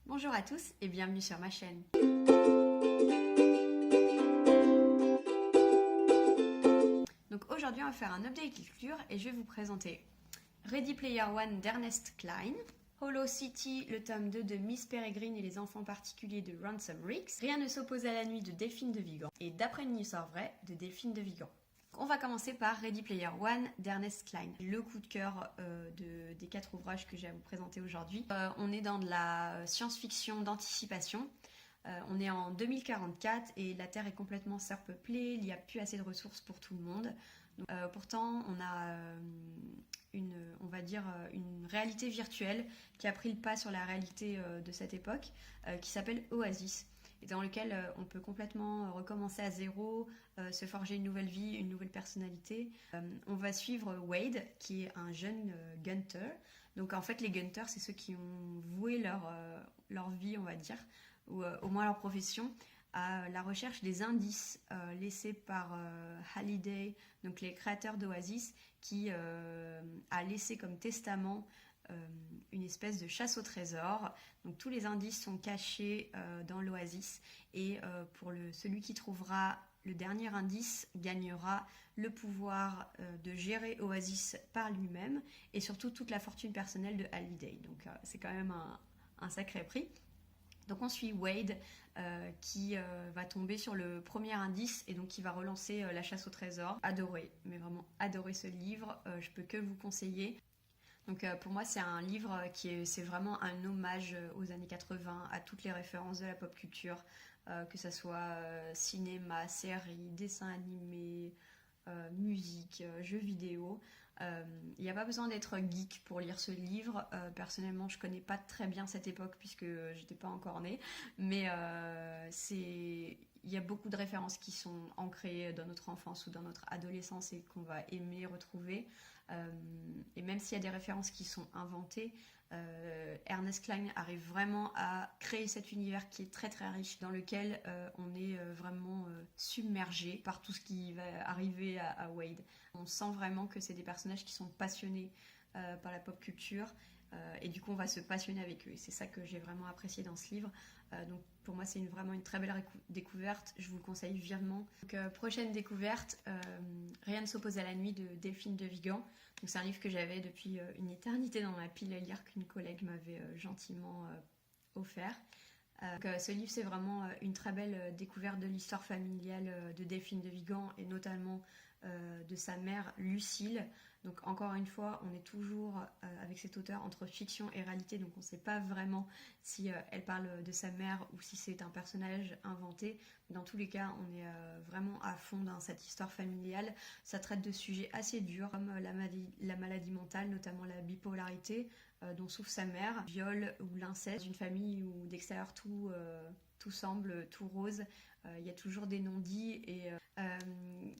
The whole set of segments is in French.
Bonjour à tous et bienvenue sur ma chaîne. Donc aujourd'hui on va faire un update lecture et je vais vous présenter Ready Player One d'Ernest Cline, Hollow City, le tome 2 de Miss Peregrine et les enfants particuliers de Ransom Riggs, Rien ne s'oppose à la nuit de Delphine de Vigan et D'après une histoire vraie de Delphine de Vigan. On va commencer par Ready Player One d'Ernest Cline, le coup de cœur des 4 ouvrages que j'ai à vous présenter aujourd'hui. On est dans de la science-fiction d'anticipation. On est en 2044 et la Terre est complètement surpeuplée, il n'y a plus assez de ressources pour tout le monde. Donc, pourtant, on a une réalité virtuelle qui a pris le pas sur la réalité de cette époque, qui s'appelle Oasis, et dans lequel on peut complètement recommencer à zéro, se forger une nouvelle vie, une nouvelle personnalité. On va suivre Wade, qui est un jeune gunter. Donc en fait, les gunters, c'est ceux qui ont voué leur vie, on va dire, ou au moins leur profession, à la recherche des indices laissés par Halliday, donc les créateurs d'Oasis, qui a laissé comme testament une espèce de chasse au trésor. Donc tous les indices sont cachés dans l'Oasis et celui qui trouvera le dernier indice gagnera le pouvoir de gérer Oasis par lui-même et surtout toute la fortune personnelle de Halliday. Donc c'est quand même un sacré prix. Donc on suit Wade qui va tomber sur le premier indice et donc qui va relancer la chasse au trésor. Adoré, mais vraiment adoré ce livre, je peux que vous conseiller. Donc pour moi c'est un livre c'est vraiment un hommage aux années 80, à toutes les références de la pop culture, que ce soit cinéma, séries, dessins animés, musique, jeux vidéo. Il n'y a pas besoin d'être geek pour lire ce livre. Personnellement, je connais pas très bien cette époque puisque j'étais pas encore née, mais il y a beaucoup de références qui sont ancrées dans notre enfance ou dans notre adolescence et qu'on va aimer retrouver. Et même s'il y a des références qui sont inventées, Ernest Cline arrive vraiment à créer cet univers qui est très très riche, dans lequel on est vraiment submergé par tout ce qui va arriver à Wade. On sent vraiment que c'est des personnages qui sont passionnés par la pop culture, et du coup on va se passionner avec eux, et c'est ça que j'ai vraiment apprécié dans ce livre. Donc pour moi c'est vraiment une très belle découverte, je vous le conseille vivement. Donc, prochaine découverte, Rien ne s'oppose à la nuit de Delphine de Vigan. Donc c'est un livre que j'avais depuis une éternité dans ma pile à lire, qu'une collègue m'avait gentiment offert. Donc, ce livre c'est vraiment une très belle découverte de l'histoire familiale de Delphine de Vigan et notamment de sa mère Lucille. Donc encore une fois, on est toujours avec cet auteur entre fiction et réalité, donc on ne sait pas vraiment si elle parle de sa mère ou si c'est un personnage inventé. Dans tous les cas, on est vraiment à fond dans cette histoire familiale. Ça traite de sujets assez durs comme la maladie mentale, notamment la bipolarité dont souffre sa mère, viol ou l'inceste, une famille où d'extérieur tout semble tout rose. Il y a toujours des non-dits et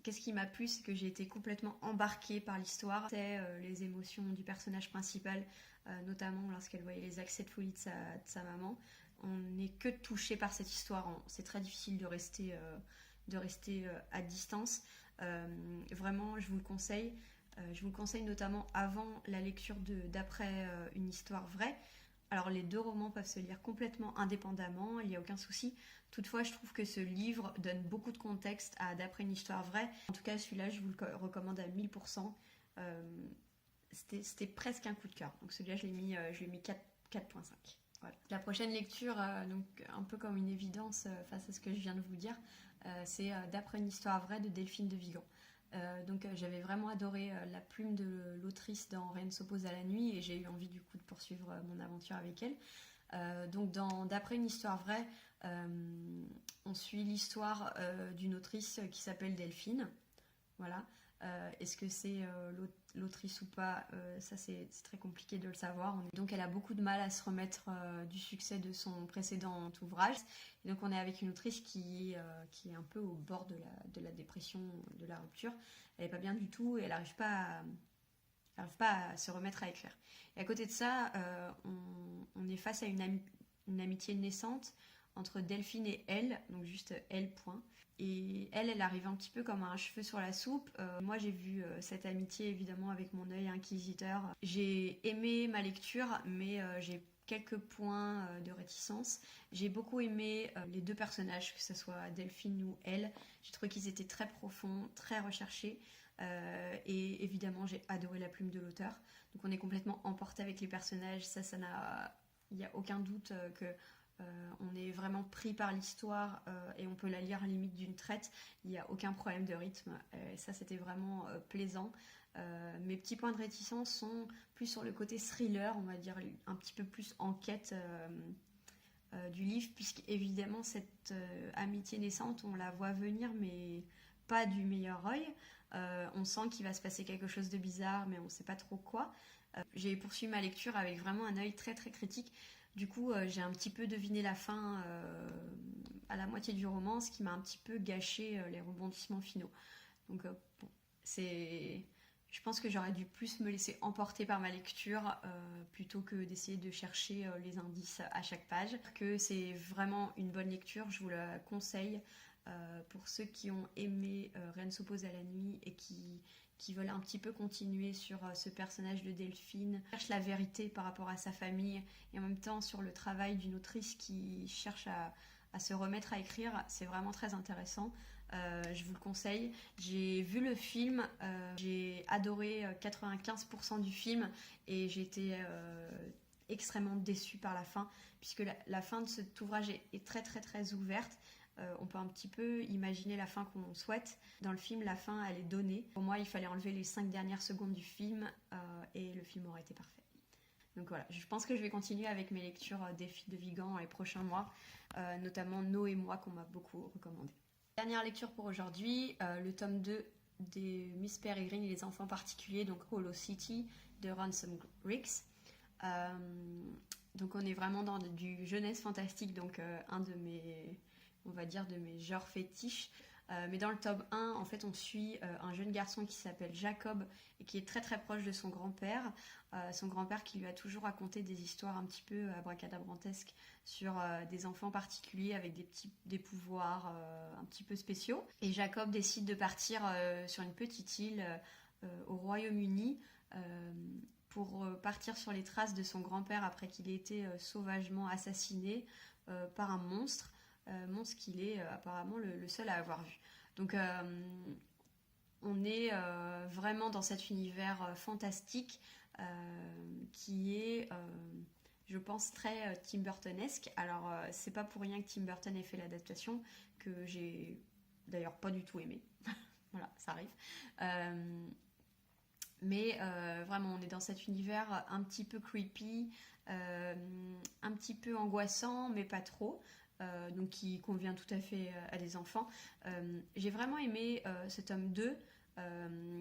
qu'est-ce qui m'a plu, c'est que j'ai été complètement embarquée par l'histoire. C'est les émotions du personnage principal, notamment lorsqu'elle voyait les accès de folie de sa maman. On n'est que touché par cette histoire. C'est très difficile de rester à distance. Vraiment, je vous le conseille. Je vous le conseille notamment avant la lecture d'après une histoire vraie. Alors les deux romans peuvent se lire complètement indépendamment, il n'y a aucun souci. Toutefois, je trouve que ce livre donne beaucoup de contexte à D'après une histoire vraie. En tout cas, celui-là, je vous le recommande à 1000%. C'était presque un coup de cœur. Donc celui-là, je l'ai mis 4.5. Voilà. La prochaine lecture, donc un peu comme une évidence face à ce que je viens de vous dire, c'est D'après une histoire vraie de Delphine de Vigan. Donc j'avais vraiment adoré la plume de l'autrice dans Rien ne s'oppose à la nuit et j'ai eu envie du coup de poursuivre mon aventure avec elle. Donc D'après une histoire vraie, on suit l'histoire d'une autrice qui s'appelle Delphine. Voilà. Est-ce que c'est l'autrice ou pas, ça c'est très compliqué de le savoir. Donc elle a beaucoup de mal à se remettre du succès de son précédent ouvrage. Et donc on est avec une autrice qui est un peu au bord de la dépression, de la rupture. Elle n'est pas bien du tout et elle n'arrive pas à se remettre à écrire. Et à côté de ça, on est face à une amitié naissante entre Delphine et elle, donc juste elle, point. Et elle arrive un petit peu comme un cheveu sur la soupe. Moi, j'ai vu cette amitié, évidemment, avec mon œil inquisiteur. J'ai aimé ma lecture, mais j'ai quelques points de réticence. J'ai beaucoup aimé les deux personnages, que ce soit Delphine ou elle. J'ai trouvé qu'ils étaient très profonds, très recherchés. Et évidemment, j'ai adoré la plume de l'auteur. Donc on est complètement emporté avec les personnages. Il n'y a aucun doute que on est vraiment pris par l'histoire et on peut la lire à la limite d'une traite. Il n'y a aucun problème de rythme. Ça, c'était vraiment plaisant. Mes petits points de réticence sont plus sur le côté thriller, on va dire un petit peu plus enquête du livre, puisque évidemment cette amitié naissante, on la voit venir, mais pas du meilleur œil. On sent qu'il va se passer quelque chose de bizarre, mais on ne sait pas trop quoi. J'ai poursuivi ma lecture avec vraiment un œil très très critique. Du coup, j'ai un petit peu deviné la fin à la moitié du roman, ce qui m'a un petit peu gâché les rebondissements finaux. Donc, bon, je pense que j'aurais dû plus me laisser emporter par ma lecture plutôt que d'essayer de chercher les indices à chaque page. Que c'est vraiment une bonne lecture, je vous la conseille pour ceux qui ont aimé Rien ne s'oppose à la nuit et qui veulent un petit peu continuer sur ce personnage de Delphine, cherche la vérité par rapport à sa famille et en même temps sur le travail d'une autrice qui cherche à se remettre à écrire. C'est vraiment très intéressant. Je vous le conseille. J'ai vu le film, j'ai adoré 95% du film et j'ai été extrêmement déçue par la fin, puisque la fin de cet ouvrage est très très très ouverte. On peut un petit peu imaginer la fin qu'on souhaite. Dans le film, la fin, elle est donnée. Pour moi, il fallait enlever les 5 dernières secondes du film et le film aurait été parfait. Donc voilà, je pense que je vais continuer avec mes lectures des filles de Vigan les prochains mois, notamment No et moi qu'on m'a beaucoup recommandé. Dernière lecture pour aujourd'hui, le tome 2 des Miss Peregrine et les enfants particuliers, donc Hollow City de Ransom Riggs. Donc on est vraiment dans du jeunesse fantastique, donc un de mes, on va dire, de mes genres fétiches. Mais dans le tome 1, en fait, on suit un jeune garçon qui s'appelle Jacob et qui est très très proche de son grand-père. Son grand-père qui lui a toujours raconté des histoires un petit peu abracadabrantesques sur des enfants particuliers avec des pouvoirs un petit peu spéciaux. Et Jacob décide de partir sur une petite île au Royaume-Uni pour partir sur les traces de son grand-père après qu'il ait été sauvagement assassiné par un monstre. Monstre qu'il est apparemment le seul à avoir vu. Donc on est vraiment dans cet univers fantastique qui est, je pense, très Tim Burtonesque. Alors c'est pas pour rien que Tim Burton ait fait l'adaptation, que j'ai d'ailleurs pas du tout aimé. Voilà, ça arrive. Mais vraiment, on est dans cet univers un petit peu creepy, un petit peu angoissant, mais pas trop. Donc qui convient tout à fait à des enfants. J'ai vraiment aimé ce tome 2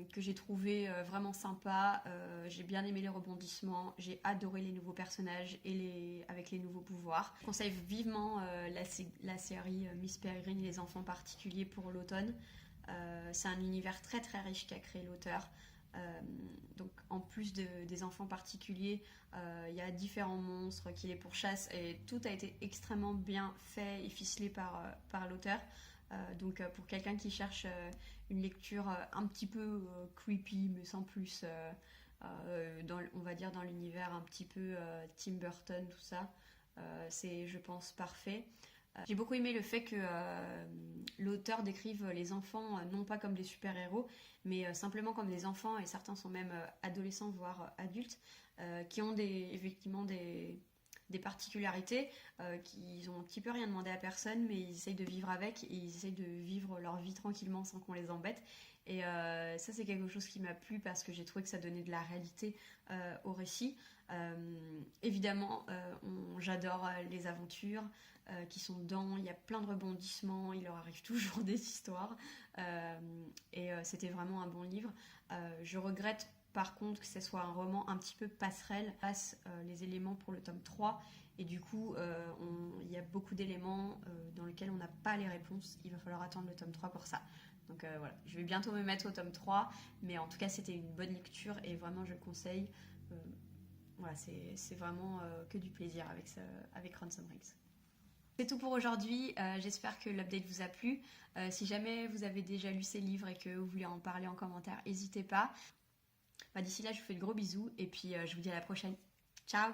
que j'ai trouvé vraiment sympa. J'ai bien aimé les rebondissements, j'ai adoré les nouveaux personnages et avec les nouveaux pouvoirs. Je conseille vivement la série Miss Peregrine et les enfants particuliers pour l'automne. C'est un univers très très riche qu'a créé l'auteur. Donc en plus des enfants particuliers, il y a différents monstres qui les pourchassent et tout a été extrêmement bien fait et ficelé par l'auteur. Donc pour quelqu'un qui cherche une lecture un petit peu creepy mais sans plus, on va dire dans l'univers un petit peu Tim Burton, tout ça, c'est je pense parfait. J'ai beaucoup aimé le fait que l'auteur décrive les enfants non pas comme des super-héros, mais simplement comme des enfants, et certains sont même adolescents, voire adultes, qui ont effectivement des particularités, qu'ils ont un petit peu rien demandé à personne, mais ils essayent de vivre avec, et ils essayent de vivre leur vie tranquillement sans qu'on les embête. Et ça, c'est quelque chose qui m'a plu parce que j'ai trouvé que ça donnait de la réalité au récit. Évidemment, j'adore les aventures qui sont dedans, il y a plein de rebondissements, il leur arrive toujours des histoires et c'était vraiment un bon livre. Je regrette par contre que ce soit un roman un petit peu passerelle, passe les éléments pour le tome 3 et du coup il y a beaucoup d'éléments dans lesquels on n'a pas les réponses, il va falloir attendre le tome 3 pour ça. Donc voilà, je vais bientôt me mettre au tome 3, mais en tout cas c'était une bonne lecture et vraiment je le conseille. Voilà, c'est vraiment que du plaisir avec Ransom Riggs. C'est tout pour aujourd'hui, j'espère que l'update vous a plu. Si jamais vous avez déjà lu ces livres et que vous voulez en parler en commentaire, n'hésitez pas. D'ici là, je vous fais de gros bisous et puis je vous dis à la prochaine. Ciao!